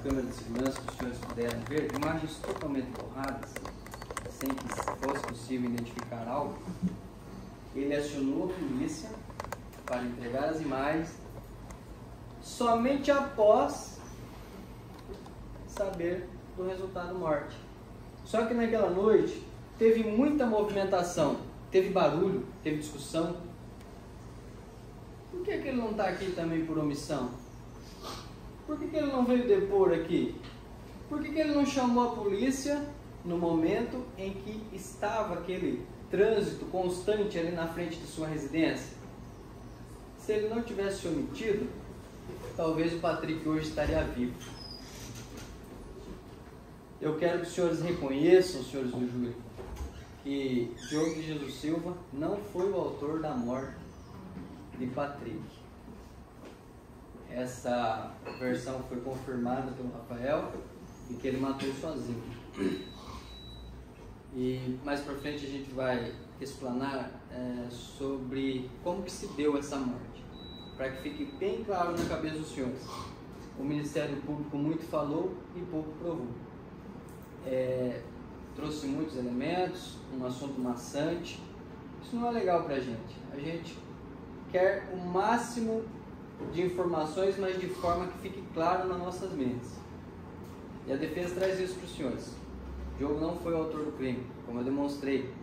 câmeras de segurança que os senhores puderam ver, imagens totalmente borradas, sem que fosse possível identificar algo, ele acionou a polícia para entregar as imagens somente após saber do resultado morte. Só que naquela noite teve muita movimentação, teve barulho, teve discussão. Por que ele não está aqui também por omissão? Por que ele não veio depor aqui? Por que ele não chamou a polícia no momento em que estava aquele trânsito constante ali na frente de sua residência? Se ele não tivesse omitido, talvez o Patrick hoje estaria vivo. Eu quero que os senhores reconheçam, senhores do júri, que Diogo de Jesus Silva não foi o autor da morte de Patrick. Essa versão foi confirmada pelo Rafael e que ele matou sozinho. E mais para frente a gente vai explanar sobre como que se deu essa morte, para que fique bem claro na cabeça dos senhores. O Ministério Público muito falou e pouco provou. Trouxe muitos elementos, um assunto maçante. Isso não é legal para a gente. A gente quer o máximo de informações, mas de forma que fique claro nas nossas mentes. E a defesa traz isso para os senhores. Diogo não foi o autor do crime, como eu demonstrei.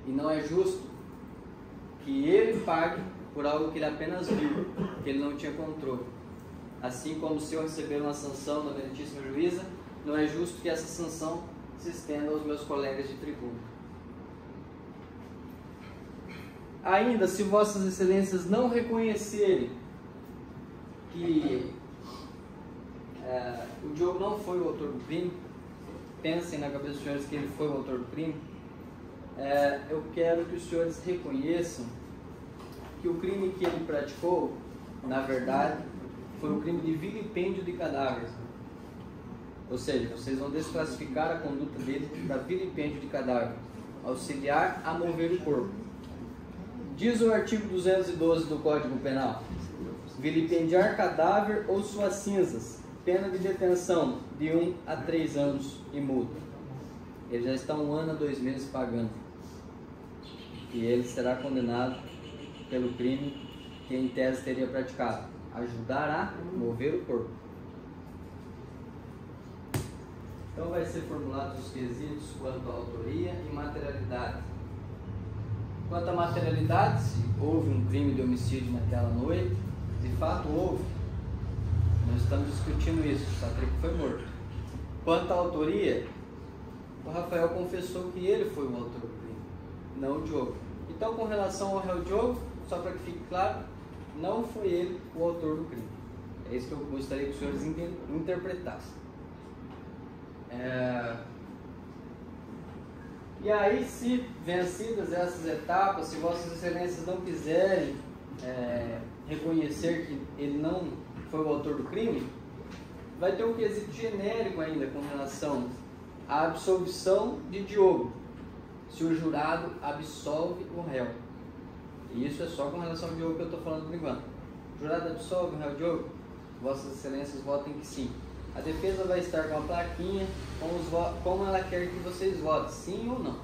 E não é justo que ele pague por algo que ele apenas viu, que ele não tinha controle. Assim como se eu receber uma sanção da Meritíssima Juíza, não é justo que essa sanção se estenda aos meus colegas de tribuno. Ainda, se vossas excelências não reconhecerem que o Diogo não foi o autor do crime, pensem na cabeça dos senhores que ele foi o autor do crime, eu quero que os senhores reconheçam que o crime que ele praticou, na verdade, foi um crime de vilipêndio de cadáveres. Ou seja, vocês vão desclassificar a conduta dele para vilipêndio de cadáver, auxiliar a mover o corpo. Diz o artigo 212 do Código Penal: vilipendiar cadáver ou suas cinzas, pena de detenção de 1 a 3 anos e multa. Ele já está 1 ano a 2 meses pagando. E ele será condenado pelo crime que em tese teria praticado: ajudar a mover o corpo. Então vai ser formulados os quesitos quanto à autoria e materialidade. Quanto à materialidade, se houve um crime de homicídio naquela noite, de fato houve. Nós estamos discutindo isso, o Patrick foi morto. Quanto à autoria, o Rafael confessou que ele foi o autor do crime, não o Diogo. Então, com relação ao réu Diogo, só para que fique claro, não foi ele o autor do crime. É isso que eu gostaria que os senhores interpretassem. E aí, se vencidas essas etapas, se vossas excelências não quiserem reconhecer que ele não foi o autor do crime, vai ter um quesito genérico ainda com relação à absolvição de Diogo, se o jurado absolve o réu. E isso é só com relação ao Diogo que eu estou falando por enquanto. O jurado absolve o réu Diogo? Vossas excelências votem que sim. A defesa vai estar com a plaquinha como ela quer que vocês votem, sim ou não,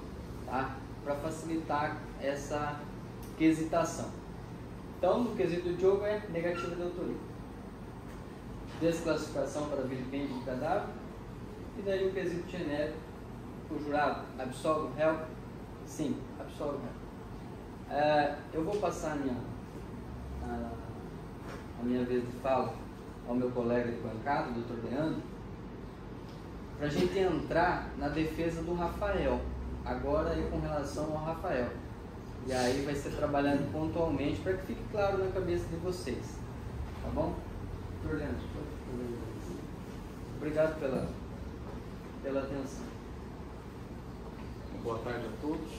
tá? Para facilitar essa quesitação. Então, no quesito do Diogo é negativa de autoria. Desclassificação para vilipêndio de cadáver. E daí o quesito genérico: o jurado absolve o réu? Sim, absolve o réu. Eu vou passar a minha vez de fala ao meu colega de bancada, o Dr. Leandro, para a gente entrar na defesa do Rafael, agora aí com relação ao Rafael. E aí vai ser trabalhando pontualmente para que fique claro na cabeça de vocês. Tá bom? Dr. Leandro, obrigado pela atenção. Boa tarde a todos,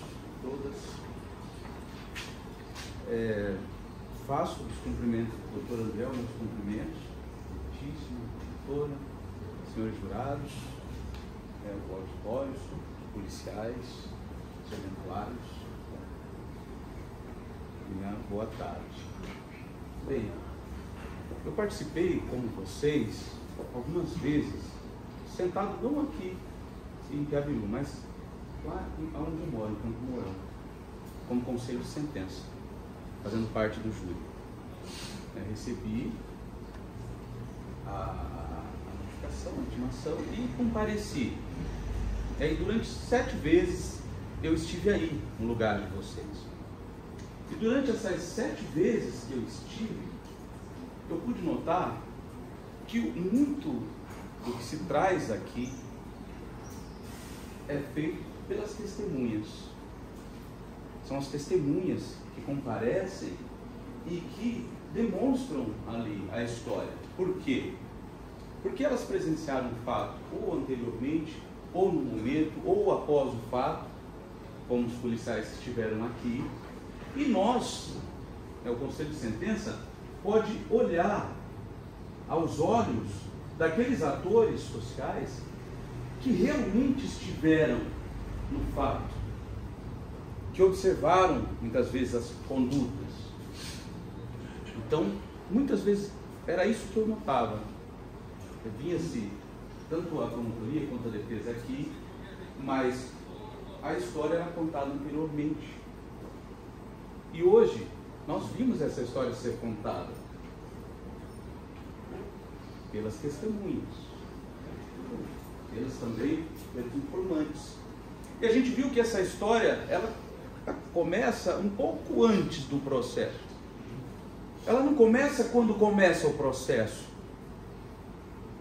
todas. Faço os cumprimentos do Dr. André, meus cumprimentos. Doutora, senhores jurados, auditórios, policiais, serventuários, boa tarde. Bem, eu participei, como vocês, algumas vezes, sentado não aqui em Piabiru, mas lá onde eu moro, em Campo Mourão, como conselho de sentença, fazendo parte do júri. Recebi a notificação, a intimação e compareci. E aí, durante 7 vezes eu estive aí no lugar de vocês. E durante essas 7 vezes que eu estive, eu pude notar que muito do que se traz aqui é feito pelas testemunhas. São as testemunhas que comparecem e que demonstram ali a história. Por quê? Porque elas presenciaram o fato ou anteriormente, ou no momento, ou após o fato, como os policiais que estiveram aqui. E nós, o Conselho de Sentença, pode olhar aos olhos daqueles atores sociais que realmente estiveram no fato, que observaram muitas vezes as condutas. Então, muitas vezes era isso que eu notava. Vinha-se tanto a promotoria quanto a defesa aqui, mas a história era contada anteriormente. E hoje, nós vimos essa história ser contada pelas testemunhas, pelas também pelos informantes. E a gente viu que essa história, ela começa um pouco antes do processo. Ela não começa quando começa o processo.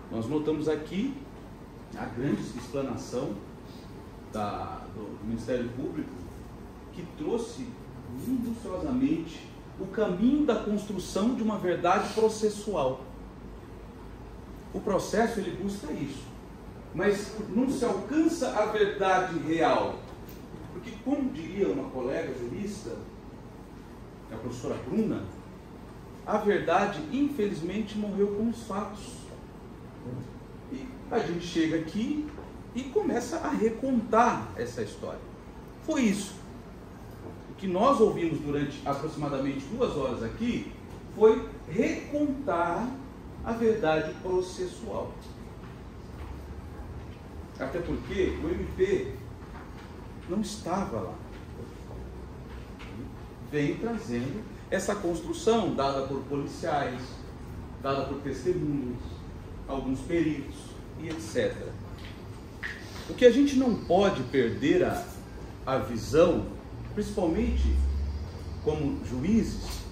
Nós notamos aqui a grande explanação do Ministério Público, que trouxe minuciosamente o caminho da construção de uma verdade processual. O processo, ele busca isso, mas não se alcança a verdade real, porque, como diria uma colega jurista, a professora Bruna, a verdade, infelizmente, morreu com os fatos. E a gente chega aqui e começa a recontar essa história. Foi isso. O que nós ouvimos durante aproximadamente 2 horas aqui foi recontar a verdade processual. Até porque o MP não estava lá. Veio trazendo essa construção dada por policiais, dada por testemunhas, alguns peritos e etc. O que a gente não pode perder a visão, principalmente como juízes,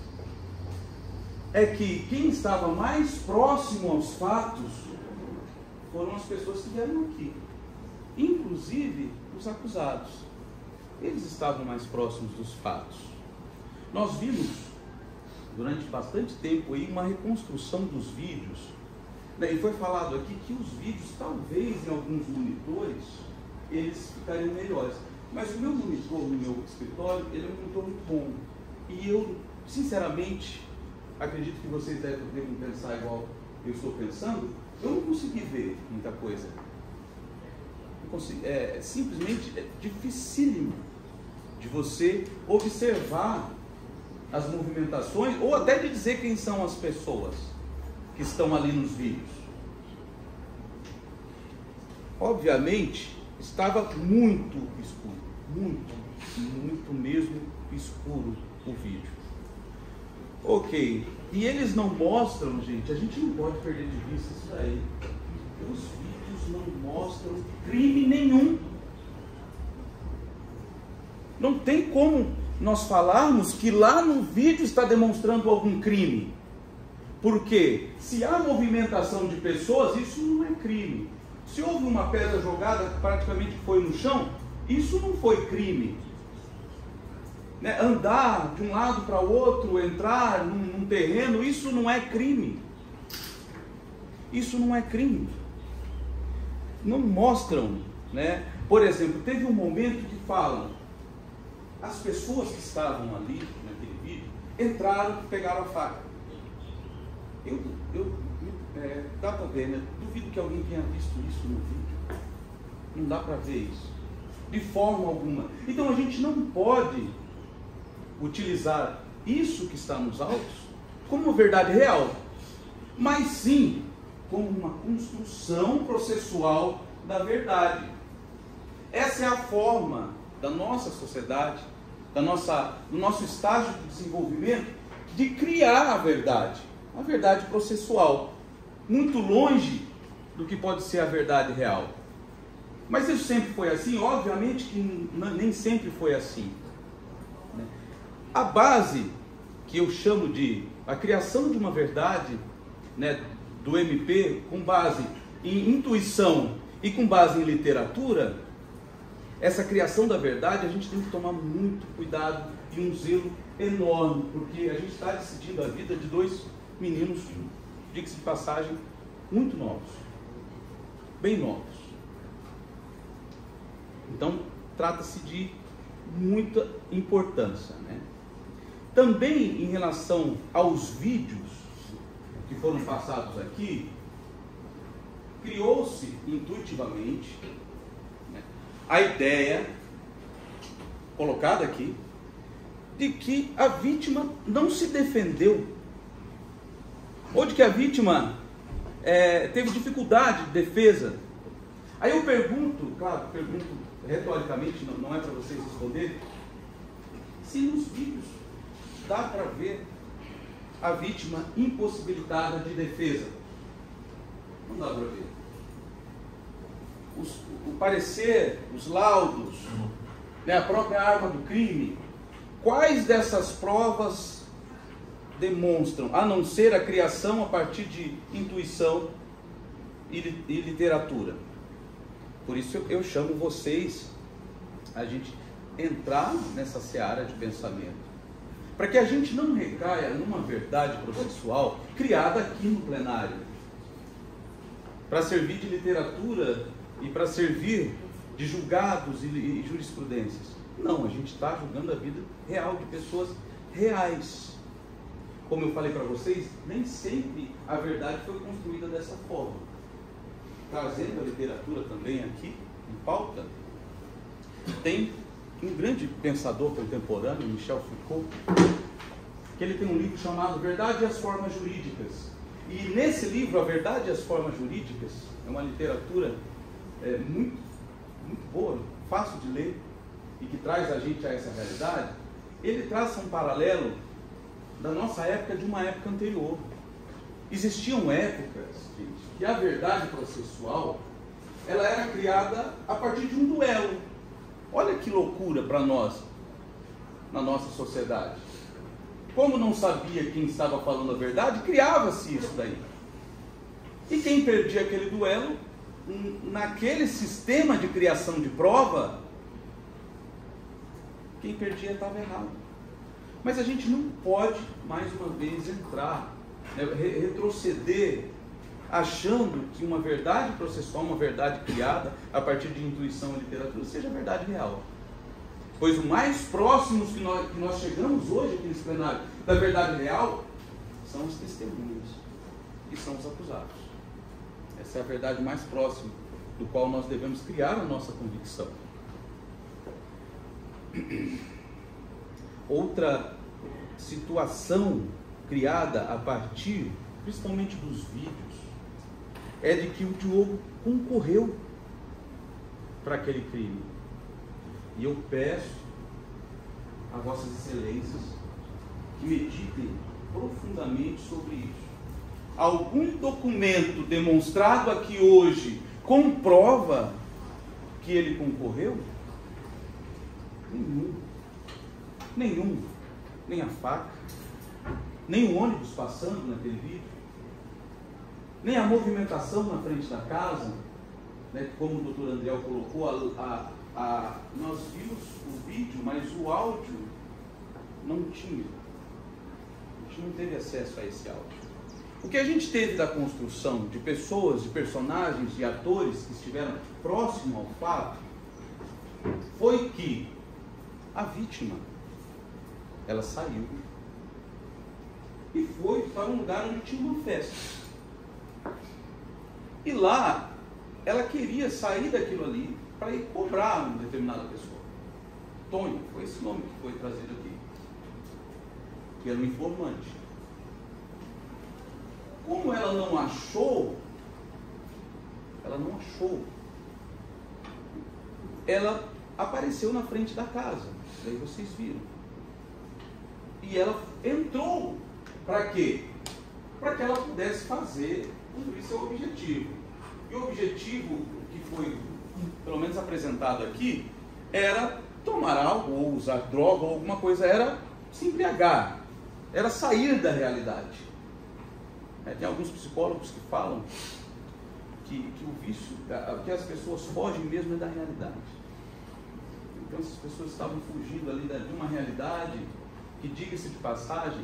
é que quem estava mais próximo aos fatos foram as pessoas que vieram aqui, inclusive os acusados. Eles estavam mais próximos dos fatos. Nós vimos durante bastante tempo aí uma reconstrução dos vídeos, né? E foi falado aqui que os vídeos, talvez em alguns monitores, eles ficariam melhores. Mas o meu monitor no meu escritório, ele é um monitor muito bom. E eu, sinceramente, acredito que vocês devem pensar igual eu estou pensando, eu não consegui ver muita coisa. Simplesmente é dificílimo de você observar as movimentações, ou até de dizer quem são as pessoas que estão ali nos vídeos. Obviamente, estava muito escuro, muito mesmo escuro o vídeo. Ok, e eles não mostram, gente, a gente não pode perder de vista isso daí. Os vídeos não mostram crime nenhum. Não tem como nós falarmos que lá no vídeo está demonstrando algum crime. Porque se há movimentação de pessoas, isso não é crime. Se houve uma pedra jogada que praticamente foi no chão, isso não foi crime. Né? Andar de um lado para o outro, entrar num terreno, isso não é crime. Isso não é crime. Não mostram, né? Por exemplo, teve um momento que falam, as pessoas que estavam ali, naquele vídeo, entraram e pegaram a faca. Dá para ver, né? Duvido que alguém tenha visto isso no vídeo. Não dá para ver isso, de forma alguma. Então a gente não pode utilizar isso que está nos autos como verdade real, mas sim como uma construção processual da verdade. Essa é a forma da nossa sociedade, do nosso estágio de desenvolvimento, de criar a verdade processual, muito longe do que pode ser a verdade real. Mas isso sempre foi assim? Obviamente que nem sempre foi assim. A base, que eu chamo de a criação de uma verdade, né, do MP, com base em intuição e com base em literatura, essa criação da verdade a gente tem que tomar muito cuidado e um zelo enorme, porque a gente está decidindo a vida de dois meninos, diga-se de passagem, muito novos, bem novos. Então, trata-se de muita importância, né? Também em relação aos vídeos que foram passados aqui, criou-se intuitivamente, né, a ideia colocada aqui de que a vítima não se defendeu, ou de que a vítima teve dificuldade de defesa. Aí eu pergunto, claro, pergunto retoricamente, não é para vocês responderem, se nos vídeos dá para ver a vítima impossibilitada de defesa. Não dá para ver. O parecer, os laudos, né, a própria arma do crime, quais dessas provas demonstram, a não ser a criação a partir de intuição e literatura? Por isso eu chamo vocês a gente entrar nessa seara de pensamento, para que a gente não recaia numa verdade processual criada aqui no plenário, para servir de literatura e para servir de julgados e jurisprudências. Não, a gente está julgando a vida real de pessoas reais. Como eu falei para vocês, nem sempre a verdade foi construída dessa forma. Trazendo a literatura também aqui em pauta, tem um grande pensador contemporâneo, Michel Foucault, que ele tem um livro chamado Verdade e as Formas Jurídicas. E nesse livro, A Verdade e as Formas Jurídicas, é uma literatura muito, muito boa, fácil de ler e que traz a gente a essa realidade. Ele traça um paralelo da nossa época de uma época anterior. Existiam épocas, gente, que a verdade processual ela era criada a partir de um duelo. Olha que loucura para nós, na nossa sociedade. Como não sabia quem estava falando a verdade, criava-se isso daí. E quem perdia aquele duelo, naquele sistema de criação de prova, quem perdia estava errado. Mas a gente não pode, mais uma vez, entrar, né, retroceder, achando que uma verdade processual, uma verdade criada a partir de intuição e literatura, seja a verdade real. Pois o mais próximos que nós chegamos hoje aqui nesse plenário da verdade real são os testemunhos e são os acusados. Essa é a verdade mais próxima do qual nós devemos criar a nossa convicção. Outra situação criada a partir, principalmente dos vídeos, é de que o Diogo concorreu para aquele crime. E eu peço a vossas excelências que meditem profundamente sobre isso. Algum documento demonstrado aqui hoje comprova que ele concorreu? Nenhum. Nem a faca, nem o ônibus passando naquele vídeo, nem a movimentação na frente da casa, né, como o doutor André colocou, nós vimos o vídeo, mas o áudio não tinha. A gente não teve acesso a esse áudio. O que a gente teve da construção de pessoas, de personagens, de atores que estiveram próximo ao fato, foi que a vítima, ela saiu e foi para um lugar onde tinha uma festa. E lá, ela queria sair daquilo ali para ir cobrar uma determinada pessoa. Tônia, foi esse nome que foi trazido aqui, que era um informante. Como ela não achou ela não achou. Ela apareceu na frente da casa, daí vocês viram. E ela entrou, para quê? Para que ela pudesse fazer cumprir seu objetivo. E o objetivo que foi, pelo menos apresentado aqui, era tomar algo, ou usar droga, ou alguma coisa, era se embriagar, era sair da realidade. Tem alguns psicólogos que falam que o vício, que as pessoas fogem mesmo é da realidade. Então essas pessoas estavam fugindo ali de uma realidade que, diga-se de passagem,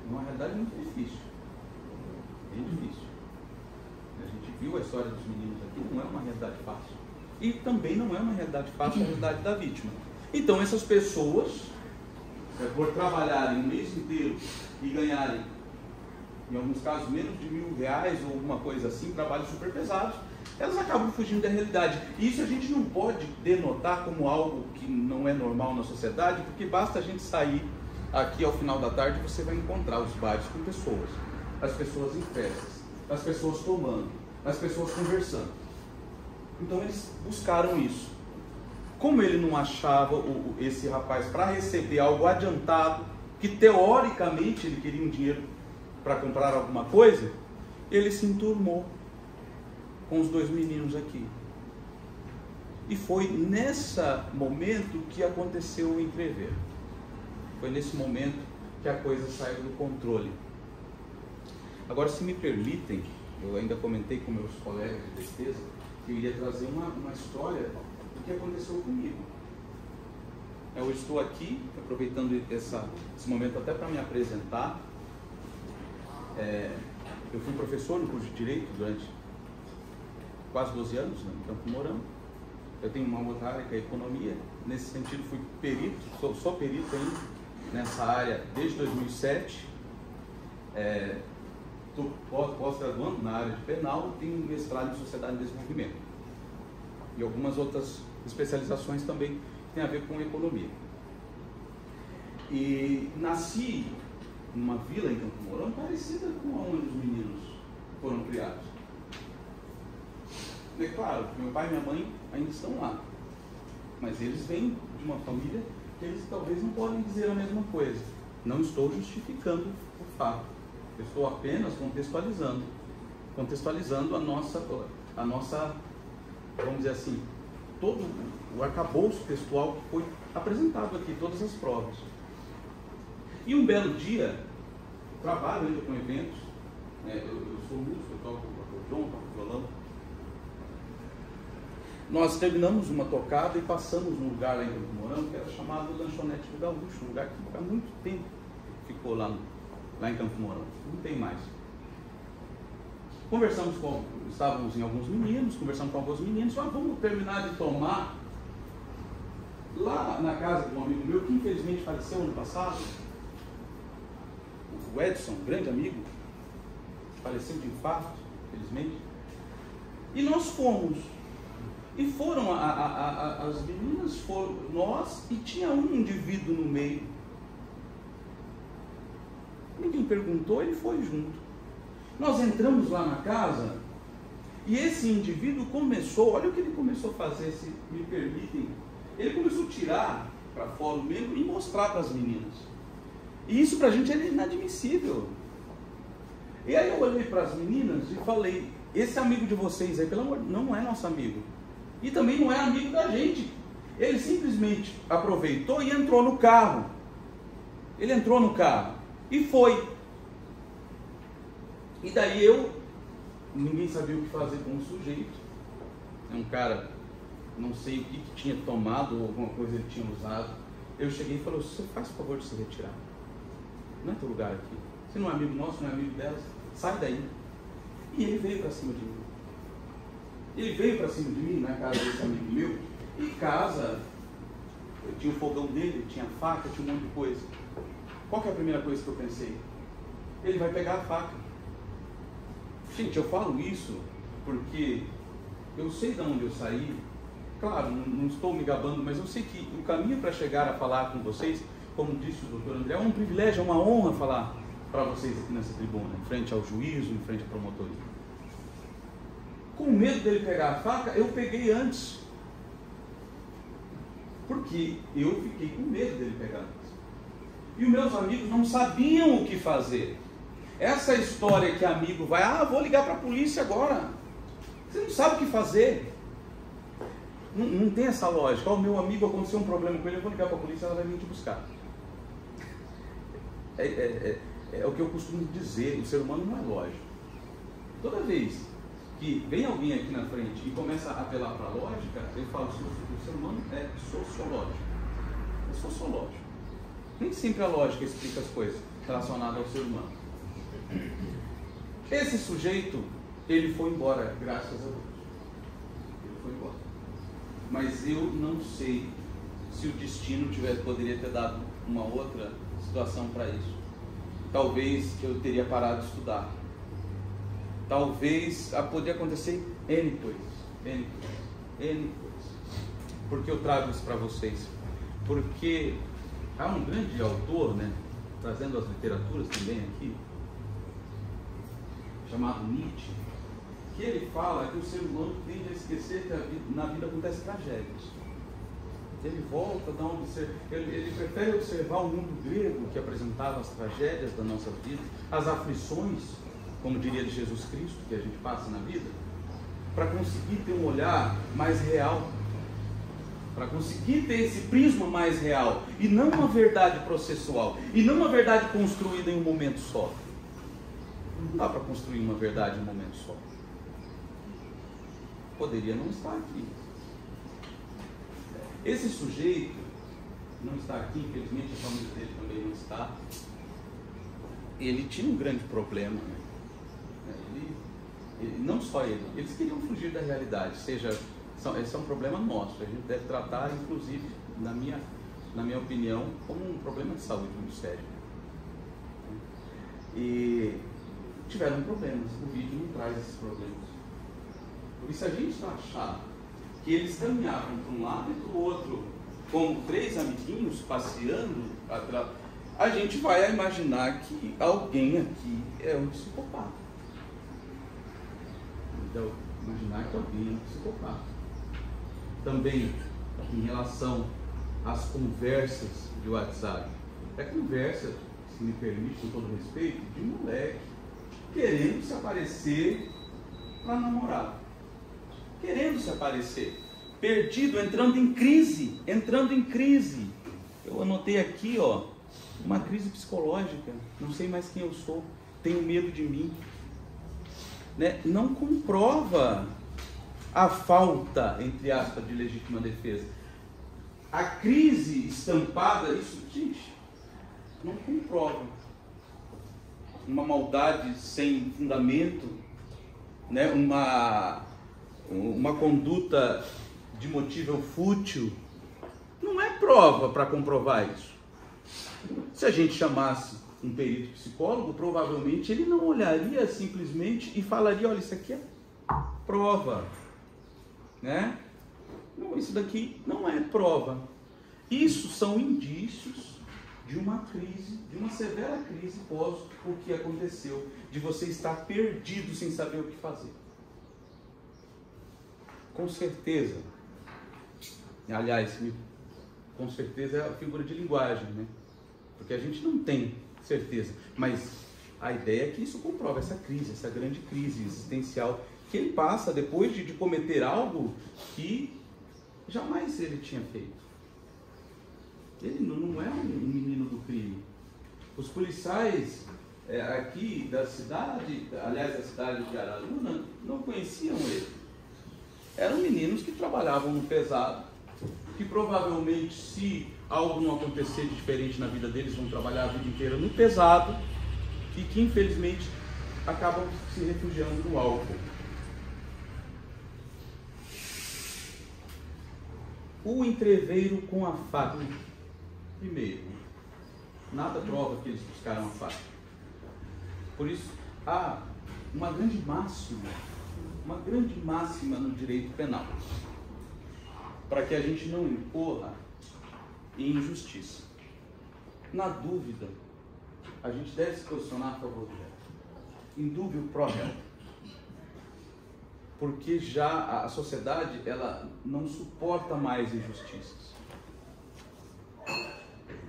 uma realidade muito difícil. Bem difícil. A gente viu a história dos meninos aqui, não é uma realidade fácil. E também não é uma realidade fácil a realidade da vítima. Então essas pessoas, por trabalharem um mês inteiro e ganharem, em alguns casos, menos de R$1.000 ou alguma coisa assim, trabalhos super pesados, elas acabam fugindo da realidade. E isso a gente não pode denotar como algo que não é normal na sociedade, porque basta a gente sair aqui ao final da tarde e você vai encontrar os bares com pessoas. As pessoas em festas, as pessoas tomando, as pessoas conversando. Então eles buscaram isso. Como ele não achava esse rapaz para receber algo adiantado, que teoricamente ele queria um dinheiro para comprar alguma coisa, ele se enturmou com os dois meninos aqui. E foi nesse momento que aconteceu o entrever. Foi nesse momento que a coisa saiu do controle. Agora, se me permitem, eu ainda comentei com meus colegas de defesa que eu iria trazer uma história do que aconteceu comigo. Eu estou aqui, aproveitando esse momento até para me apresentar. Eu fui professor no curso de Direito durante quase 12 anos, em Campo Mourão. Eu tenho uma outra área que é Economia. Nesse sentido, fui perito, sou perito ainda nessa área desde 2007. Estou pós-graduando na área de penal, tenho um mestrado em Sociedade e Desenvolvimento. E algumas outras especializações também têm a ver com Economia. E nasci numa vila em Campo Mourão parecida com onde os meninos foram criados. É claro, meu pai e minha mãe ainda estão lá, mas eles vêm de uma família que eles talvez não podem dizer a mesma coisa. Não estou justificando o fato, eu estou apenas contextualizando a nossa, vamos dizer assim, todo o arcabouço textual que foi apresentado aqui, todas as provas. E um belo dia, trabalho ainda com eventos, eu sou músico, eu toco acordeon, toco violão. Nós terminamos uma tocada e passamos num lugar lá em Campo Mourão que era chamado Lanchonete do Gaúcho, um lugar que há muito tempo ficou lá em Campo Mourão, não tem mais. Estávamos em alguns meninos, conversamos com alguns meninos, vamos terminar de tomar lá na casa de um amigo meu, que infelizmente faleceu ano passado, o Edson, grande amigo, faleceu de infarto, felizmente. E nós fomos. E foram as meninas, foram nós, e tinha um indivíduo no meio. Ninguém perguntou, ele foi junto. Nós entramos lá na casa e esse indivíduo começou, olha o que ele começou a fazer, se me permitem. Ele começou a tirar para fora o membro e mostrar para as meninas. E isso para a gente é inadmissível. E aí eu olhei para as meninas e falei, esse amigo de vocês aí, pelo amor, não é nosso amigo. E também não é amigo da gente. Ele simplesmente aproveitou e entrou no carro. Ele entrou no carro e foi. E daí ninguém sabia o que fazer com o sujeito. É um cara, não sei o que tinha tomado ou alguma coisa ele tinha usado. Eu cheguei e falei, você faz o favor de se retirar. Não é teu lugar aqui. Você não é amigo nosso, não é amigo delas. Sai daí. E ele veio para cima de mim. Ele veio para cima de mim na casa desse amigo meu. E casa, eu tinha o fogão dele, tinha faca, tinha um monte de coisa. Qual que é a primeira coisa que eu pensei? Ele vai pegar a faca. Gente, eu falo isso porque eu sei de onde eu saí. Claro, não estou me gabando, mas eu sei que o caminho para chegar a falar com vocês, como disse o doutor André, é um privilégio, é uma honra falar para vocês aqui nessa tribuna, em frente ao juízo, em frente à promotoria. com medo dele pegar a faca, eu peguei antes. Porque eu fiquei com medo dele pegar antes. E os meus amigos não sabiam o que fazer. Essa história que amigo vai, vou ligar para a polícia agora. Você não sabe o que fazer. Não tem essa lógica. O meu amigo, aconteceu um problema com ele, eu vou ligar para a polícia, ela vai vir te buscar. É o que eu costumo dizer, o ser humano não é lógico. Toda vez que vem alguém aqui na frente e começa a apelar para a lógica, eu falo, o ser humano é sociológico. É sociológico. Nem sempre a lógica explica as coisas relacionadas ao ser humano. Esse sujeito, ele foi embora, graças a Deus. Ele foi embora. Mas eu não sei se o destino poderia ter dado uma outra situação para isso. Talvez eu teria parado de estudar. Talvez poderia acontecer N coisas. Por que eu trago isso para vocês? Porque há um grande autor, né, trazendo as literaturas também aqui, chamado Nietzsche, que ele fala que o ser humano tende a esquecer que na vida acontecem tragédias. Ele volta a dar ele prefere observar o mundo grego que apresentava as tragédias da nossa vida, as aflições, como diria de Jesus Cristo, que a gente passa na vida, para conseguir ter um olhar mais real, para conseguir ter esse prisma mais real, e não uma verdade processual, e não uma verdade construída em um momento só. Não dá para construir uma verdade em um momento só. Poderia não estar aqui. Esse sujeito não está aqui, infelizmente a família dele também não está. Ele tinha um grande problema, né? Não só ele, eles queriam fugir da realidade, esse é um problema nosso, a gente deve tratar, inclusive, na minha opinião, como um problema de saúde muito sério. E tiveram problemas, o vídeo não traz esses problemas. Porque se a gente achar que eles caminhavam para um lado e para o outro, como três amiguinhos passeando, a gente vai imaginar que alguém aqui é um psicopata. Então, imaginar que alguém é um psicopata. Também, em relação às conversas de WhatsApp, é conversa, se me permite, com todo respeito, de moleque querendo se aparecer para namorar. Querendo se aparecer. Perdido, entrando em crise. Eu anotei aqui, uma crise psicológica. Não sei mais quem eu sou. Tenho medo de mim. Né? Não comprova a falta, entre aspas, de legítima defesa. A crise estampada, isso, gente, não comprova uma maldade sem fundamento, né? Uma conduta de motivo fútil, não é prova para comprovar isso. Se a gente chamasse um perito psicólogo, provavelmente ele não olharia simplesmente e falaria, olha, isso aqui é prova, né? Não, isso daqui não é prova. Isso são indícios de uma crise, de uma severa crise pós o que aconteceu, de você estar perdido sem saber o que fazer. Com certeza, aliás, com certeza é a figura de linguagem, né? Porque a gente não tem certeza, mas a ideia é que isso comprova essa crise, essa grande crise existencial que ele passa depois de cometer algo que jamais ele tinha feito. Ele não é um menino do crime. Os policiais aqui da cidade, aliás da cidade de Araruna, não conheciam ele. Eram meninos que trabalhavam no pesado, que provavelmente, se algo não acontecer de diferente na vida deles, vão trabalhar a vida inteira no pesado e que infelizmente acabam se refugiando no álcool. O entreveiro com a faca. Primeiro, nada prova que eles buscaram a faca. Por isso, há uma grande máxima no direito penal, para que a gente não incorra em injustiça. Na dúvida, a gente deve se posicionar a favor do réu. Em dúvida, pro réu. porque já a sociedade ela não suporta mais injustiças.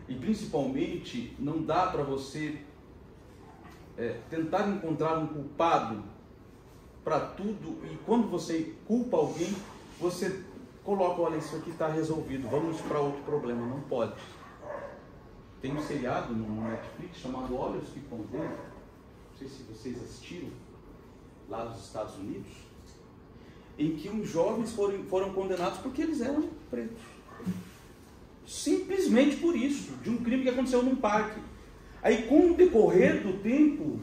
E principalmente não dá para você tentar encontrar um culpado para tudo, e quando você culpa alguém, você coloca, olha, isso aqui está resolvido, vamos para outro problema. Não pode. Tem um seriado no Netflix chamado Olhos que Condenam, não sei se vocês assistiram, lá dos Estados Unidos, em que os jovens foram condenados porque eles eram pretos. Simplesmente por isso, de um crime que aconteceu num parque. Aí, com o decorrer do tempo,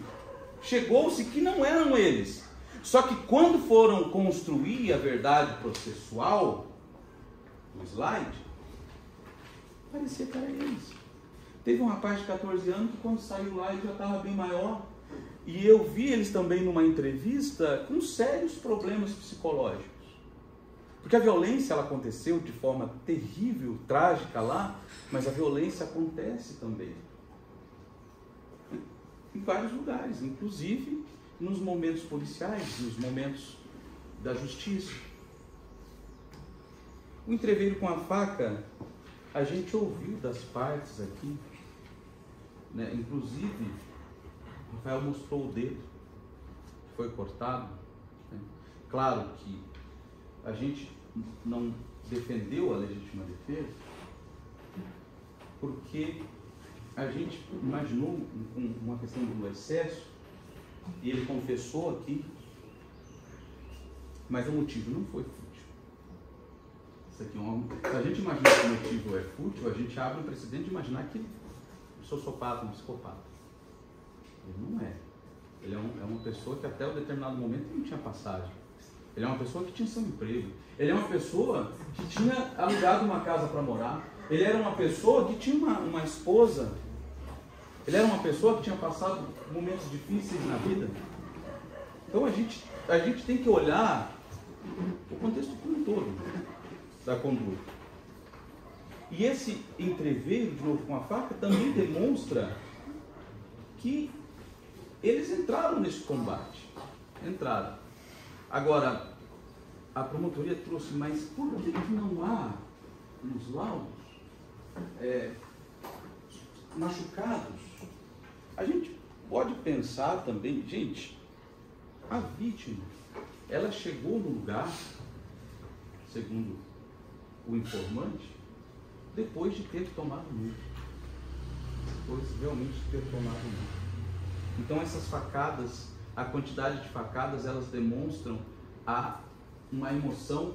chegou-se que não eram eles. Só que quando foram construir a verdade processual, o slide, parecia que era eles. Teve um rapaz de 14 anos que quando saiu lá ele já estava bem maior. E eu vi eles também numa entrevista com sérios problemas psicológicos. Porque a violência ela aconteceu de forma terrível, trágica lá, mas a violência acontece também em vários lugares, inclusive nos momentos policiais, nos momentos da justiça. O entreveiro com a faca, a gente ouviu das partes aqui, né? Inclusive, Rafael mostrou o dedo que foi cortado, né? Claro que a gente não defendeu a legítima defesa, porque a gente imaginou uma questão do excesso, e ele confessou aqui, mas o motivo não foi fútil. Isso aqui se a gente imagina que o motivo é fútil, a gente abre um precedente de imaginar que um sociopata, um psicopata. Ele não é. Ele é uma pessoa que até um determinado momento não tinha passagem. Ele é uma pessoa que tinha seu emprego. Ele é uma pessoa que tinha alugado uma casa para morar. Ele era uma pessoa que tinha uma esposa. Ele era uma pessoa que tinha passado momentos difíceis na vida. Então a gente tem que olhar o contexto como um todo da conduta. E esse entreveiro, de novo com a faca, também demonstra que eles entraram nesse combate. Entraram. Agora, a promotoria trouxe, mas por que não há nos laudos machucados? A gente pode pensar também, gente, a vítima, ela chegou no lugar, segundo o informante, depois de ter tomado muito. Depois realmente de ter tomado muito. Então essas facadas, a quantidade de facadas, elas demonstram uma emoção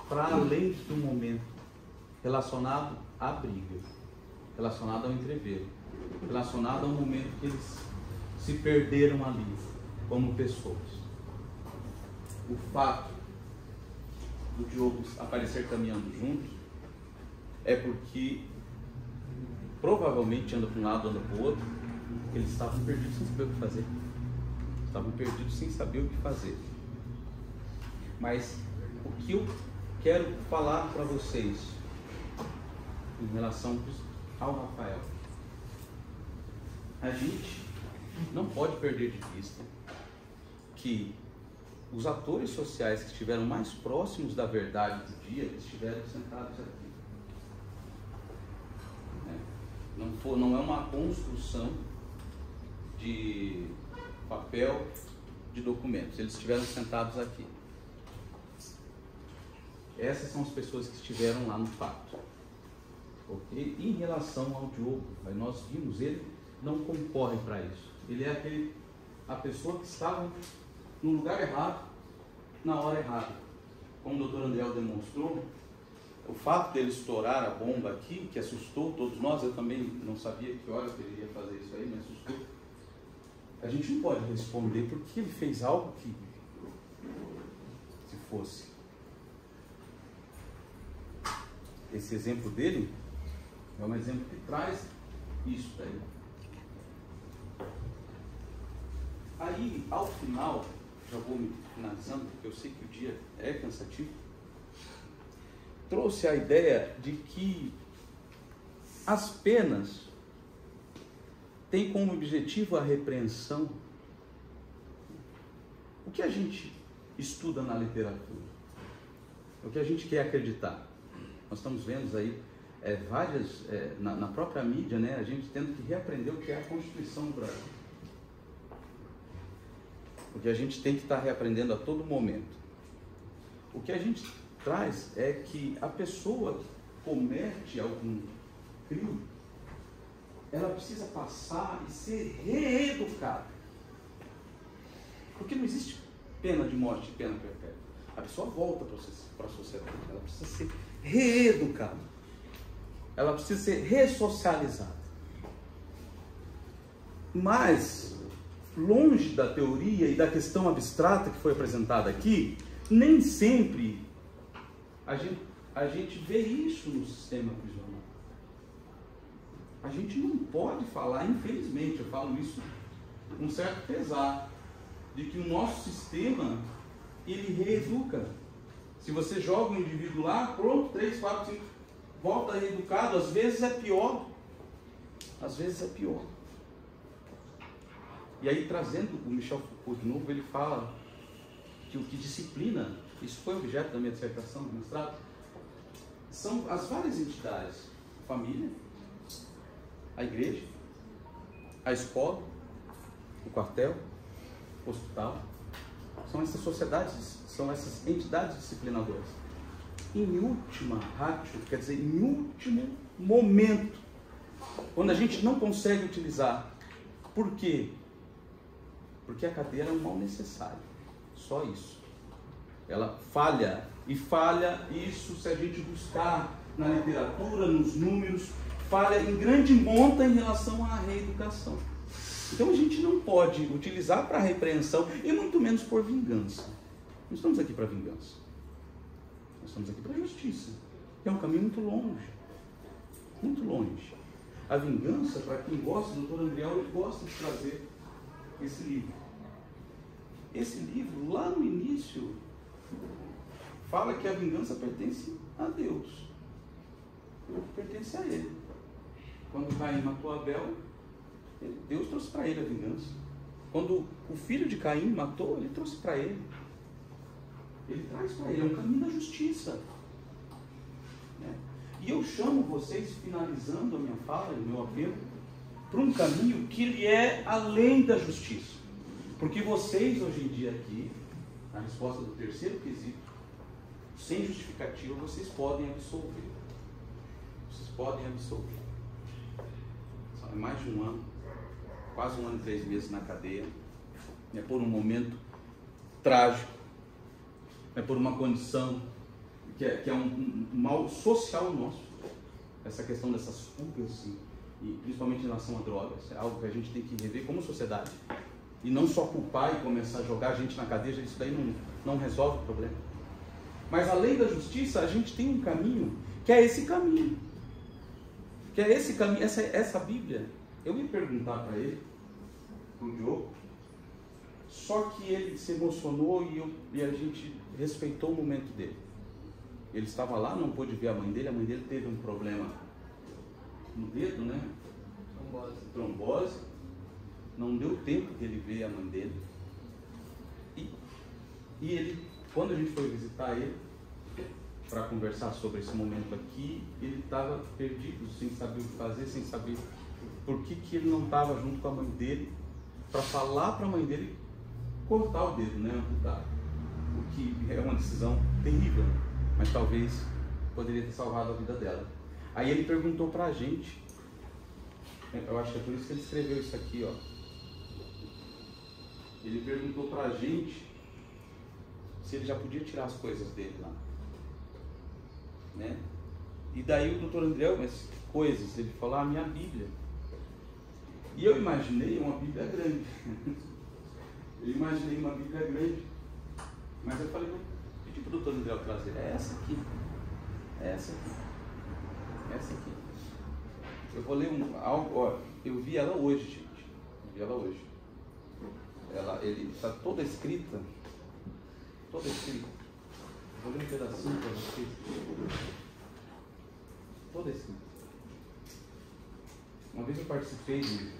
para além do momento, relacionado à briga, relacionado ao entreveiro, relacionado ao momento que eles se perderam ali, como pessoas. O fato do Diogo aparecer caminhando junto é porque provavelmente anda para um lado, anda para o outro, porque eles estavam perdidos sem saber o que fazer. Estavam perdidos sem saber o que fazer. Mas o que eu quero falar para vocês em relação ao Rafael, a gente não pode perder de vista que os atores sociais que estiveram mais próximos da verdade do dia estiveram sentados aqui. Não é uma construção de papel, de documentos. Eles estiveram sentados aqui. Essas são as pessoas que estiveram lá no fato. Okay? Em relação ao Diogo, nós vimos, ele não concorre para isso. Ele é a pessoa que estava no lugar errado, na hora errada. Como o Dr. Andriel demonstrou, o fato dele estourar a bomba aqui, que assustou todos nós, eu também não sabia que horas que ele ia fazer isso aí, me assustou. A gente não pode responder porque ele fez algo que, se fosse esse exemplo dele, é um exemplo que traz isso daí. Aí, ao final, já vou me finalizando, porque eu sei que o dia é cansativo, trouxe a ideia de que as penas têm como objetivo a repreensão. O que a gente estuda na literatura. O que a gente quer acreditar. Nós estamos vendo aí várias, na própria mídia, né, a gente tendo que reaprender o que é a Constituição do Brasil. O que a gente tem que estar reaprendendo a todo momento. O que a gente traz é que a pessoa que comete algum crime, ela precisa passar e ser reeducada. Porque não existe pena de morte e pena perpétua. A pessoa volta para a sociedade, ela precisa ser reeducada. Ela precisa ser ressocializada. Mas, longe da teoria e da questão abstrata que foi apresentada aqui, nem sempre a gente vê isso no sistema prisional. A gente não pode falar, infelizmente, eu falo isso com certo pesar, de que o nosso sistema, ele reeduca. Se você joga um indivíduo lá, pronto, 3, 4, 5, volta reeducado, às vezes é pior. Às vezes é pior. E aí, trazendo o Michel Foucault de novo, ele fala que o que disciplina, isso foi objeto da minha dissertação, do mestrado, são as várias entidades: a família, a igreja, a escola, o quartel, o hospital. São essas sociedades, são essas entidades disciplinadoras. Em última ratio, quer dizer, em último momento, quando a gente não consegue utilizar. Por quê? Porque a cadeia é um mal necessário. Só isso. Ela falha. E falha isso se a gente buscar na literatura, nos números, falha em grande monta em relação à reeducação. Então a gente não pode utilizar para repreensão e muito menos por vingança. Não estamos aqui para vingança. Nós estamos aqui para justiça. É um caminho muito longe. Muito longe. A vingança, para quem gosta, o Dr. Andriel, ele gosta de trazer esse livro. Esse livro, lá no início, fala que a vingança pertence a Deus. Pertence a Ele. Quando Caim matou Abel, Deus trouxe para ele a vingança. Quando o filho de Caim matou, ele trouxe para ele. Ele traz para ele, é um caminho da justiça. E eu chamo vocês, finalizando a minha fala, o meu apelo, para um caminho que ele é além da justiça. Porque vocês, hoje em dia aqui, na resposta do terceiro quesito, sem justificativa, vocês podem absolver. Vocês podem absolver. É mais de um ano, quase 1 ano e 3 meses na cadeia, é por um momento trágico, é por uma condição que é um mal social nosso, essa questão dessas fugas e principalmente em relação a drogas, é algo que a gente tem que rever como sociedade, e não só culpar e começar a jogar a gente na cadeia, isso daí não resolve o problema. Mas além da justiça, a gente tem um caminho, que é esse caminho, essa Bíblia. Eu ia perguntar para ele, para o Diogo, só que ele se emocionou e a gente respeitou o momento dele. Ele estava lá, não pôde ver a mãe dele teve um problema no dedo, né? Trombose. Não deu tempo de ele ver a mãe dele. E ele, quando a gente foi visitar ele, para conversar sobre esse momento aqui, ele estava perdido, sem saber o que fazer, sem saber por que ele não estava junto com a mãe dele, para falar para a mãe dele cortar o dedo, né? Amputar. O que é uma decisão terrível, mas talvez poderia ter salvado a vida dela. Aí ele perguntou para a gente, eu acho que é por isso que ele escreveu isso aqui, ó. Ele perguntou para a gente se ele já podia tirar as coisas dele lá, né? E daí o Dr. André, mas coisas, ele falou, a minha Bíblia. E eu imaginei uma Bíblia grande. Eu imaginei uma Bíblia grande. Mas eu falei, pedi para o Dr. André trazer. É essa aqui. É essa aqui. Essa aqui. Eu vou ler algo, ó, eu vi ela hoje, gente. Eu vi ela hoje. Ele está toda escrita. Toda escrita. Vou ler um pedacinho para vocês. Toda escrita. Uma vez eu participei de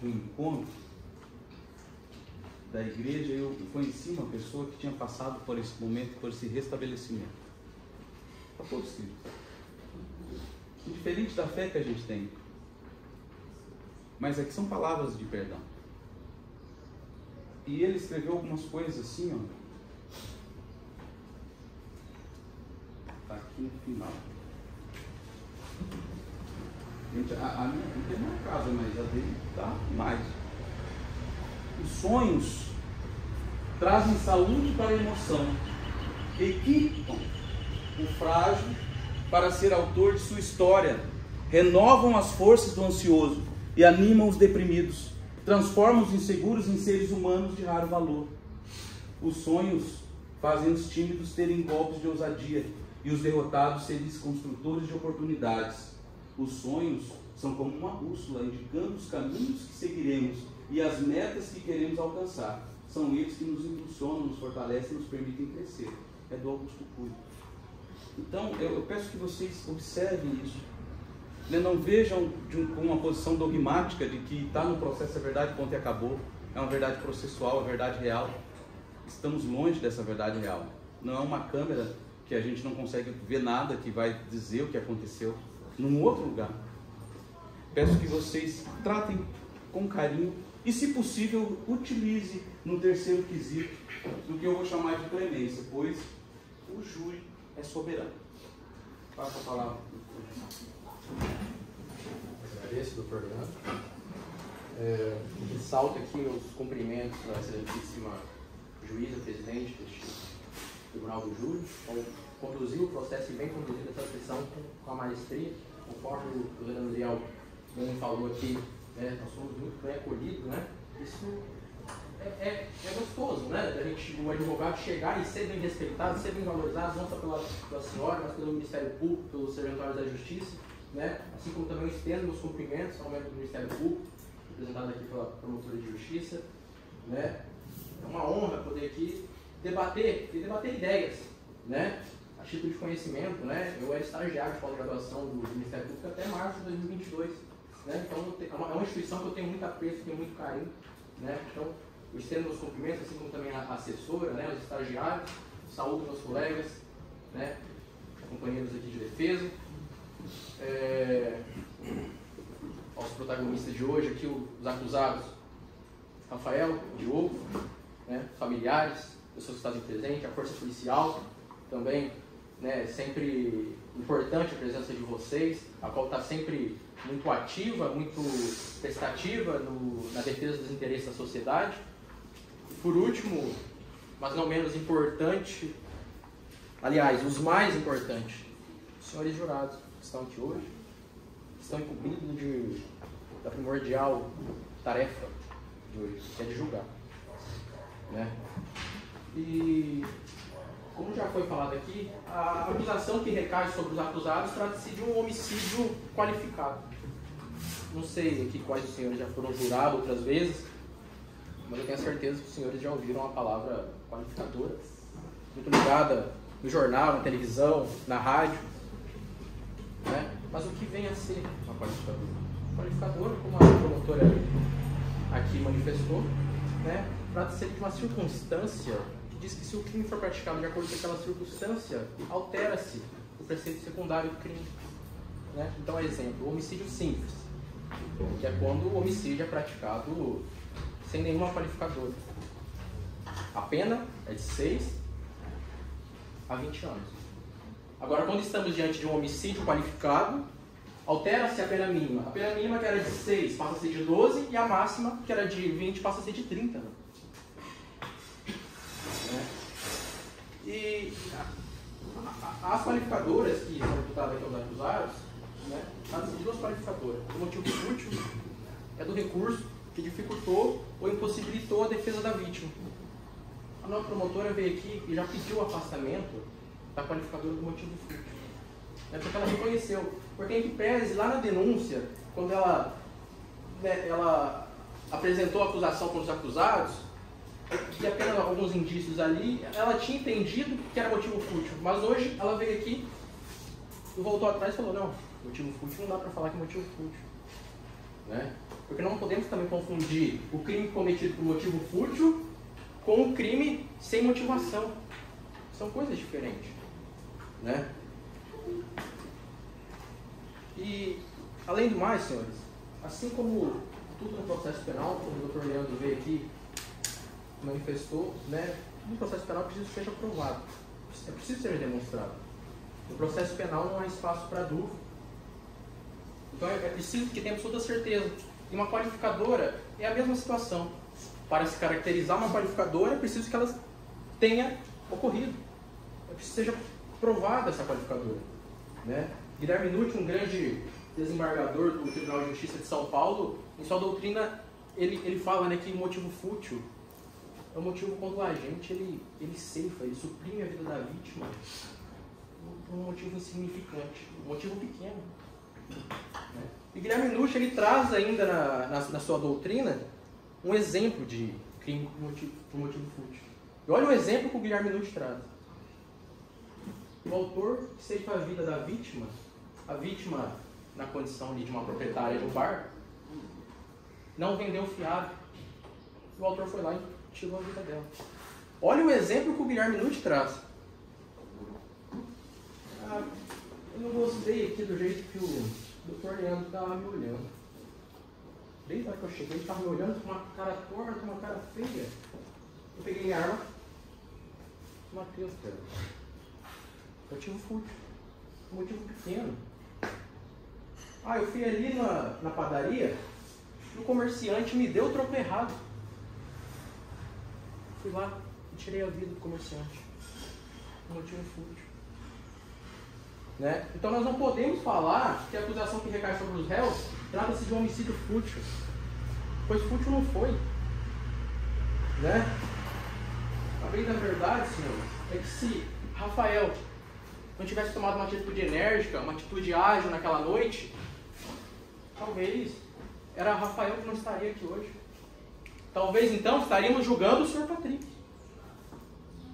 um encontro da igreja, eu conheci uma pessoa que tinha passado por esse momento, por esse restabelecimento. Está todo escrito. Diferente da fé que a gente tem. Mas aqui são palavras de perdão. E ele escreveu algumas coisas assim, ó. Está aqui no final. Gente, a minha não tem uma casa, mas a dele está mais. Os sonhos trazem saúde para a emoção, equipam o frágil para ser autor de sua história, renovam as forças do ansioso e animam os deprimidos, transformam os inseguros em seres humanos de raro valor. Os sonhos fazem os tímidos terem golpes de ousadia e os derrotados serem construtores de oportunidades. Os sonhos são como uma bússola indicando os caminhos que seguiremos e as metas que queremos alcançar. São eles que nos impulsionam, nos fortalecem e nos permitem crescer. É do Augusto Cury. Então, eu peço que vocês observem isso. Não vejam com uma posição dogmática de que está no processo é verdade, ponto e acabou. É uma verdade processual, é verdade real. Estamos longe dessa verdade real. Não é uma câmera que a gente não consegue ver nada que vai dizer o que aconteceu num outro lugar. Peço que vocês tratem com carinho e, se possível, utilize no terceiro quesito do que eu vou chamar de clemência, pois o júri é soberano. Passa a palavra. Agradeço, doutor Leandro. Ressalto aqui os cumprimentos da excelentíssima juíza presidente deste Tribunal do Júri, então, conduziu o processo e bem conduzido essa sessão com a maestria, conforme o Leandro Leal bem falou aqui, né, nós somos muito bem acolhidos, né? Isso é gostoso, né? Da gente, o advogado chegar e ser bem respeitado, ser bem valorizado, não só pela senhora, mas pelo Ministério Público, pelos serventuários da Justiça, né? Assim como também eu estendo meus cumprimentos ao membro do Ministério Público, representado aqui pela promotora de Justiça, né? É uma honra poder aqui debater ideias, né? A título de conhecimento, né? Eu era estagiário de pós-graduação do Ministério Público até março de 2022, né? Então é uma instituição que eu tenho muito apreço, tenho muito carinho, né? Então eu estendo meus cumprimentos, assim como também a assessora, né? Os estagiários, saúdo meus colegas, né? Companheiros aqui de defesa, aos protagonistas de hoje aqui, os acusados Rafael, Diogo, né? Familiares, pessoas que estão presentes, a força policial também, né? Sempre importante a presença de vocês, a qual está sempre muito ativa, muito prestativa na defesa dos interesses da sociedade. E por último, mas não menos importante, aliás, os mais importantes, os senhores jurados que estão aqui hoje, estão incumbidos da primordial tarefa de hoje, que é de julgar, né? E como já foi falado aqui, a acusação que recai sobre os acusados trata-se de um homicídio qualificado. Não sei aqui quais os senhores já foram jurados outras vezes, mas eu tenho a certeza que os senhores já ouviram a palavra qualificadora, muito ligada no jornal, na televisão, na rádio, né? Mas o que vem a ser uma qualificadora? Qualificadora, como a promotora aqui manifestou, né? Trata-se de uma circunstância que diz que se o crime for praticado de acordo com aquela circunstância, altera-se o preceito secundário do crime, né? Então, exemplo, homicídio simples, que é quando o homicídio é praticado sem nenhuma qualificadora. A pena é de 6 a 20 anos. Agora, quando estamos diante de um homicídio qualificado, altera-se a pena mínima. A pena mínima, que era de 6, passa a ser de 12, e a máxima, que era de 20, passa a ser de 30. E as qualificadoras que são imputadas aqui aos acusados, né, trata-se de 2 qualificadoras. O motivo fútil é do recurso que dificultou ou impossibilitou a defesa da vítima. A nossa promotora veio aqui e já pediu o afastamento da qualificadora do motivo fútil, né, porque ela reconheceu. Porque em que pese, lá na denúncia, quando ela apresentou a acusação contra os acusados, e apenas alguns indícios ali, ela tinha entendido que era motivo fútil, mas hoje ela veio aqui e voltou atrás e falou, não, motivo fútil não dá para falar que é motivo fútil, né? Porque não podemos também confundir o crime cometido por motivo fútil com um crime sem motivação. São coisas diferentes, né? E, além do mais, senhores, assim como tudo no processo penal, como o Dr. Leandro veio aqui, manifestou, né? No processo penal precisa que seja provado, é preciso ser demonstrado. No processo penal não há espaço para dúvida. Então é preciso que tenha absoluta certeza. E uma qualificadora é a mesma situação. Para se caracterizar uma qualificadora, é preciso que ela tenha ocorrido. É preciso que seja provada essa qualificadora, né? Guilherme Nutti, um grande desembargador do Tribunal de Justiça de São Paulo, em sua doutrina, ele fala, né, que o motivo fútil é um motivo quando o agente ele ceifa, ele suprime a vida da vítima por um motivo insignificante, um motivo pequeno. Né? E Guilherme Nutti, ele traz ainda na sua doutrina um exemplo de crime por motivo fútil. E olha o exemplo que o Guilherme Nutti traz. O autor ceifa a vida da vítima, a vítima, na condição de uma proprietária do bar, não vendeu o fiado. O autor foi lá e tirou a vida dela. Olha o exemplo que o Guilherme Nutti traz. Eu não gostei aqui do jeito que o Dr. Leandro estava me olhando. Desde a hora que eu cheguei, ele estava me olhando com uma cara torta, uma cara feia. Eu peguei minha arma e matei os caras. Motivo fútil. Um motivo pequeno. Eu fui ali na padaria e o comerciante me deu o troco errado. Fui lá e tirei a vida do comerciante. Um motivo fútil. Né? Então nós não podemos falar que a acusação que recai sobre os réus trata-se de um homicídio fútil. Pois fútil não foi. Né? A bem da verdade, senhores, é que se Rafael não tivesse tomado uma atitude enérgica, uma atitude ágil naquela noite, talvez era Rafael que não estaria aqui hoje. Talvez então estaríamos julgando o Sr. Patrick.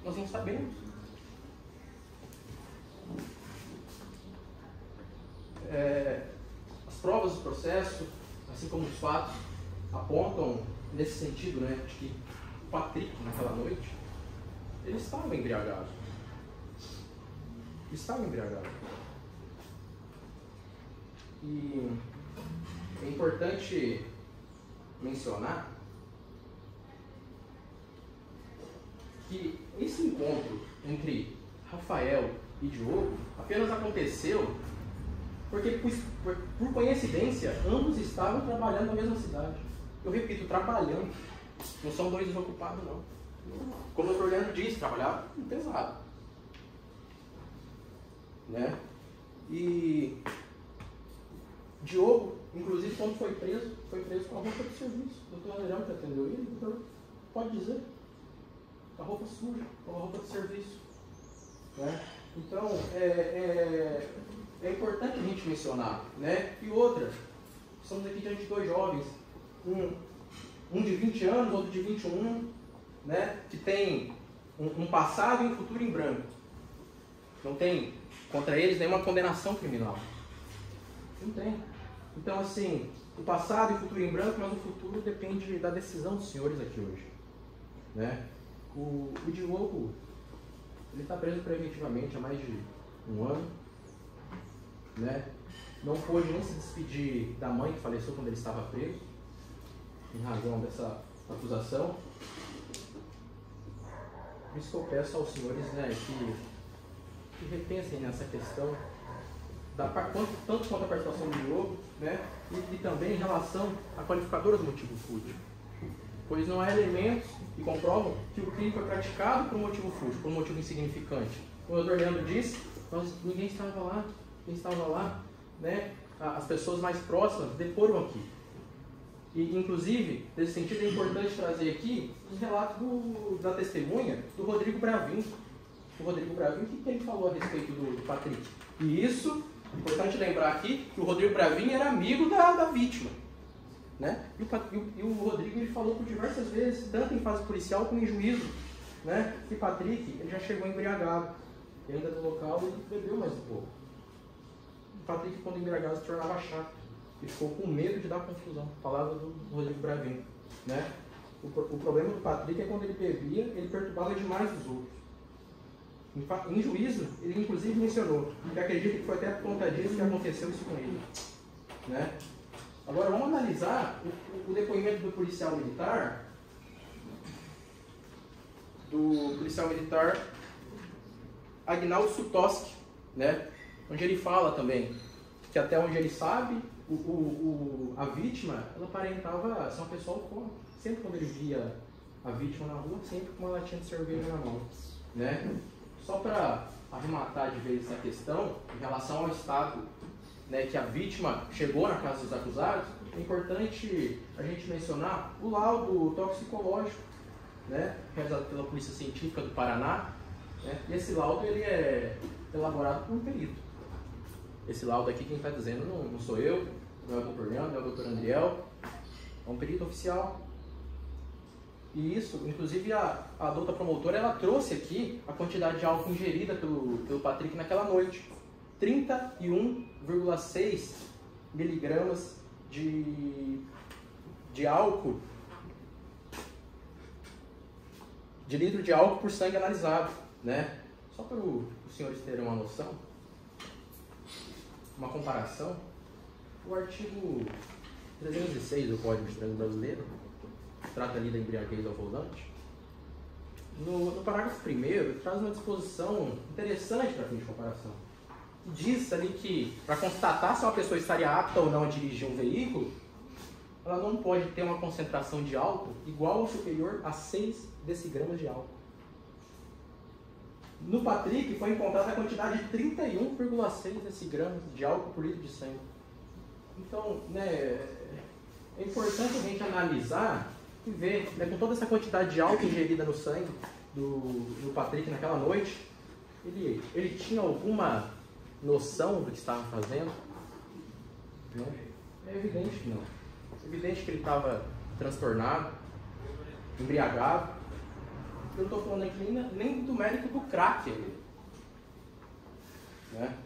Nós não sabemos. As provas do processo, assim como os fatos, apontam nesse sentido, né, de que o Patrick, naquela noite, ele estava embriagado. Estava embriagado. E é importante mencionar que esse encontro entre Rafael e Diogo apenas aconteceu porque, por coincidência, ambos estavam trabalhando na mesma cidade. Eu repito, trabalhando. Não são dois desocupados, não. Como o Dr. Leandro disse, trabalhava pesado. Né? E Diogo, inclusive, quando foi preso com a roupa de serviço. O doutor Anderão que atendeu ele, o doutor pode dizer. Com a roupa suja, com a roupa de serviço. Né? Então, é importante a gente mencionar. Né? E outra, estamos aqui diante de dois jovens, um de 20 anos, outro de 21, né? Que tem um passado e um futuro em branco. Não tem contra eles nenhuma condenação criminal. Não tem. Então, assim, o passado e o futuro em branco, mas o futuro depende da decisão dos senhores aqui hoje. Né? O Diogo, ele está preso preventivamente há mais de um ano. Né? Não pôde nem se despedir da mãe que faleceu quando ele estava preso, em razão dessa acusação. Por isso que eu peço aos senhores, né, que repensem nessa questão, tanto quanto a participação do Diogo, né, e também em relação à qualificadora do motivo fútil. Pois não há elementos que comprovam que o crime foi praticado por um motivo fútil, por um motivo insignificante. Como o Dr. Leandro disse, ninguém estava lá, né, as pessoas mais próximas deporam aqui. E, inclusive, nesse sentido, é importante trazer aqui os relatos da testemunha do Rodrigo Bravin. O Rodrigo Bravin, o que ele falou a respeito do Patrick? E isso, é importante lembrar aqui, que o Rodrigo Bravin era amigo da vítima. Né? E o Rodrigo ele falou por diversas vezes, tanto em fase policial como em juízo, né, que Patrick ele já chegou embriagado. E ainda no local ele bebeu mais um pouco. O Patrick, quando embriagado, se tornava chato. Ele ficou com medo de dar confusão. Palavra do Rodrigo Bravin. Né? O problema do Patrick é quando ele bebia, ele perturbava demais os outros. Em juízo, ele inclusive mencionou que acredita que foi até por conta disso que aconteceu isso com ele. Né? Agora vamos analisar o depoimento do policial militar, Agnaldo Sutoski, né? Onde ele fala também que até onde ele sabe, a vítima, ela aparentava ser uma pessoa alcoólica. Sempre quando ele via a vítima na rua, sempre com uma latinha de cerveja na mão. Né? Só para arrematar de vez essa questão, em relação ao estado, né, que a vítima chegou na casa dos acusados, é importante a gente mencionar o laudo toxicológico, né, realizado pela Polícia Científica do Paraná. Né, e esse laudo ele é elaborado por um perito. Esse laudo aqui, quem está dizendo não sou eu, não é o doutor Leandro, não é o doutor Andriel, é um perito oficial. E isso, inclusive a doutora promotora, ela trouxe aqui a quantidade de álcool ingerida pelo Patrick naquela noite. 31,6 miligramas de álcool, de litro de álcool por sangue analisado. Né? Só para os senhores terem uma noção, uma comparação, o artigo 306 do Código de Trânsito Brasileiro trata ali da embriaguez ao volante. No parágrafo 1º, traz uma disposição interessante para fim de comparação. Diz ali que, para constatar se uma pessoa estaria apta ou não a dirigir um veículo, ela não pode ter uma concentração de álcool igual ou superior a 6 decigramas de álcool. No Patrick foi encontrada a quantidade de 31,6 decigramas de álcool por litro de sangue. Então, né, é importante a gente analisar e ver, né, com toda essa quantidade de álcool ingerida no sangue do Patrick naquela noite, ele tinha alguma noção do que estava fazendo? Não? É evidente que não. É evidente que ele estava transtornado, embriagado. Eu não estou falando aqui nem do mérito do crack ali. Né?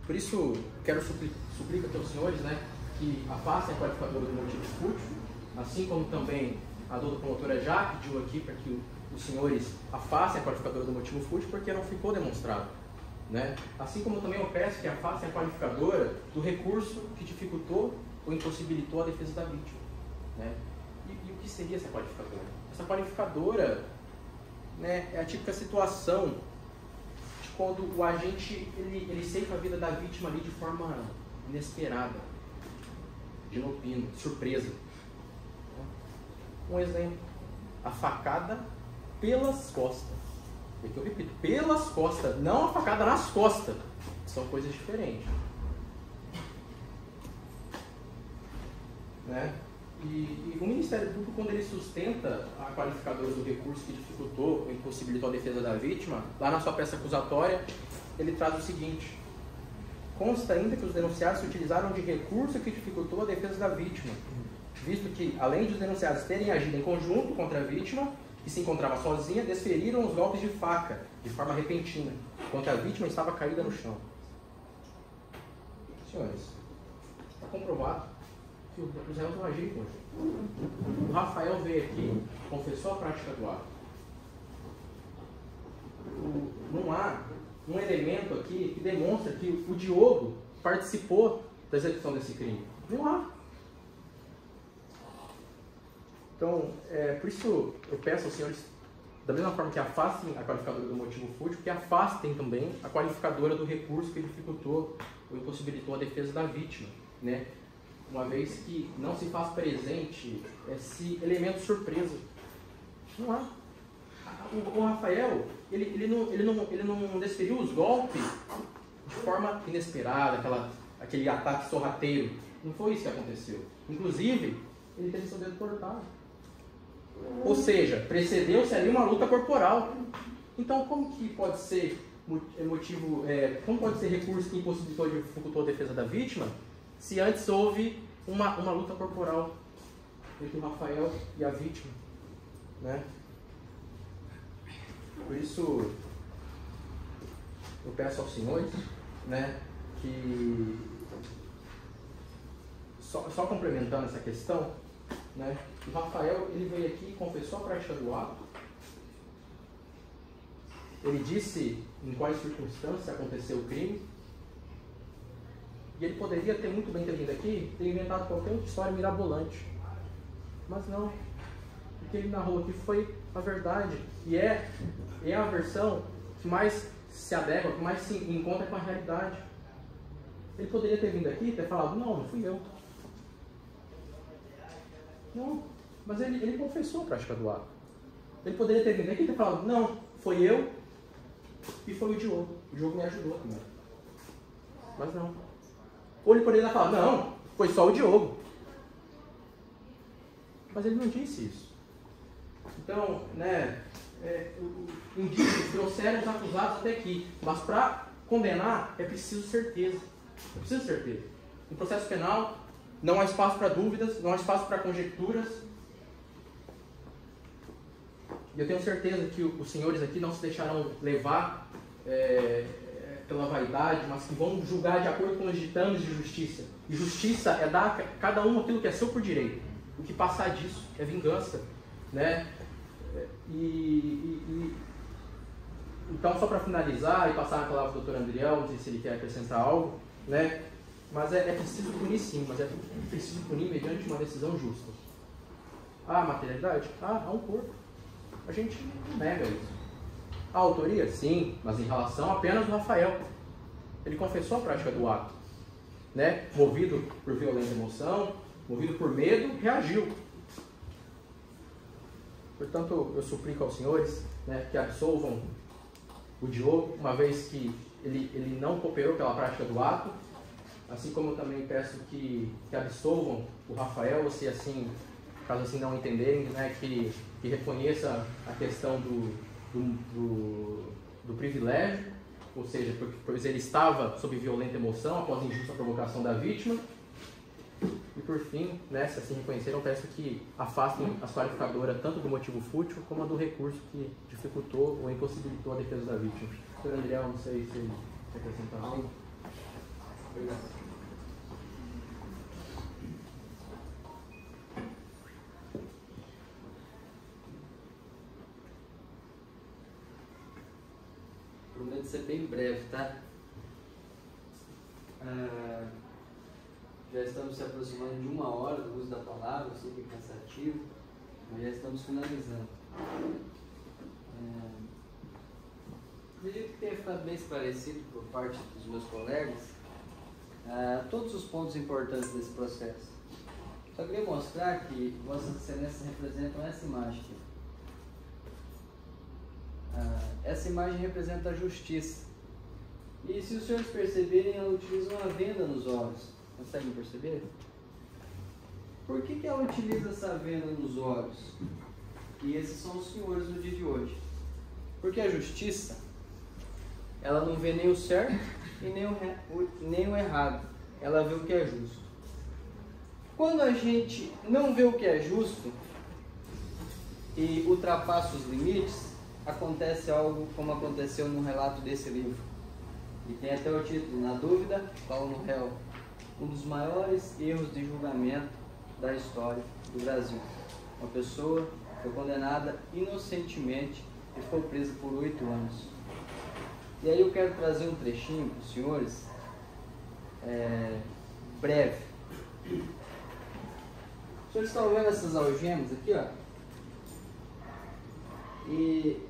Por isso, quero suplicar aqui aos senhores, né, que afastem a qualificadora do motivo fútil, assim como também a doutora promotora já pediu aqui para que os senhores afastem a qualificadora do motivo fútil, porque não ficou demonstrado. Né? Assim como também eu peço que afastem a qualificadora do recurso que dificultou ou impossibilitou a defesa da vítima. Né? E o que seria essa qualificadora? Essa qualificadora, né, é a típica situação de quando o agente ele ceifa a vida da vítima ali de forma inesperada, de inopino, de surpresa. Um exemplo, a facada pelas costas. É que eu repito, pelas costas, não a facada nas costas. São coisas diferentes. Né? E o Ministério Público, quando ele sustenta a qualificadora do recurso que dificultou ou impossibilitou a defesa da vítima, lá na sua peça acusatória, ele traz o seguinte: consta ainda que os denunciados se utilizaram de recurso que dificultou a defesa da vítima, visto que, além de os denunciados terem agido em conjunto contra a vítima, que se encontrava sozinha, desferiram os golpes de faca, de forma repentina, enquanto a vítima estava caída no chão. Senhores, está comprovado que os réus não agiram em conjunto. O Rafael veio aqui, confessou a prática do ato. Não há um elemento aqui que demonstra que o Diogo participou da execução desse crime. Não há. Então, por isso eu peço aos senhores, da mesma forma que afastem a qualificadora do motivo fútil, que afastem também a qualificadora do recurso que dificultou ou impossibilitou a defesa da vítima, né? Uma vez que não se faz presente esse elemento surpresa. Não há. O Rafael, ele não desferiu os golpes de forma inesperada, aquele ataque sorrateiro. Não foi isso que aconteceu. Inclusive, ele teve seu dedo cortado. Ou seja, precedeu-se ali uma luta corporal. Então, como que pode ser motivo, como pode ser recurso que impossibilitou e dificultou a defesa da vítima, se antes houve uma luta corporal entre o Rafael e a vítima, né? Por isso, eu peço aos senhores, né, que, só complementando essa questão, né, o Rafael, ele veio aqui e confessou a prática do ato. Ele disse em quais circunstâncias aconteceu o crime. E ele poderia ter muito bem ter vindo aqui, ter inventado qualquer outra história mirabolante. Mas não. O que ele narrou aqui foi a verdade. E é a versão que mais se adequa, que mais se encontra com a realidade. Ele poderia ter vindo aqui e ter falado, não fui eu. Não, mas ele confessou a prática do ato. Ele poderia ter vindo aqui e ter falado, não, foi eu e foi o Diogo. O Diogo me ajudou também. Mas não. Ou ele poderia ter falado, não, foi só o Diogo. Mas ele não disse isso. Então, né, indícios trouxeram os acusados até aqui. Mas para condenar é preciso certeza. É preciso certeza. No processo penal, não há espaço para dúvidas, não há espaço para conjecturas. E eu tenho certeza que os senhores aqui não se deixarão levar pela vaidade, mas que vão julgar de acordo com os ditames de justiça. E justiça é dar a cada um aquilo que é seu por direito. O que passar disso é vingança, né? Então, só para finalizar e passar a palavra ao Dr. Andriel, não sei se ele quer acrescentar algo, né? Mas é preciso punir sim, mas é preciso punir mediante uma decisão justa. Há materialidade? Há um corpo. A gente não nega isso. A autoria? Sim, mas em relação apenas ao Rafael. Ele confessou a prática do ato, né? Movido por violenta emoção, movido por medo, reagiu. Portanto, eu suplico aos senhores, né, que absolvam o Diogo, uma vez que ele não cooperou pela prática do ato, assim como eu também peço que absolvam o Rafael, se assim, caso assim não entenderem, né, que reconheça a questão do privilégio, ou seja, pois ele estava sob violenta emoção após a injusta provocação da vítima. E por fim, né, se assim reconheceram, peço que afastem as qualificadoras tanto do motivo fútil como a do recurso que dificultou ou impossibilitou a defesa da vítima. Dr. Andriel, não sei se quer acrescentar algo. Obrigado. Prometo ser bem breve, tá? Já estamos se aproximando de 1 hora do uso da palavra, eu sei que é cansativo, mas já estamos finalizando. Acredito que tenha ficado bem esclarecido por parte dos meus colegas todos os pontos importantes desse processo. Só queria mostrar que Vossas Excelências representam essa imagem aqui. Essa imagem representa a justiça. E se os senhores perceberem, ela utiliza uma venda nos olhos. Conseguem perceber? Por que ela utiliza essa venda nos olhos? E esses são os senhores no dia de hoje. Porque a justiça, ela não vê nem o certo e nem o errado. Ela vê o que é justo. Quando a gente não vê o que é justo e ultrapassa os limites, acontece algo como aconteceu no relato desse livro. E tem até o título, Na Dúvida, Paulo Réu. Um dos maiores erros de julgamento da história do Brasil. Uma pessoa foi condenada inocentemente e foi presa por 8 anos. E aí eu quero trazer um trechinho para os senhores, breve. Os senhores estão vendo essas algemas aqui, ó? E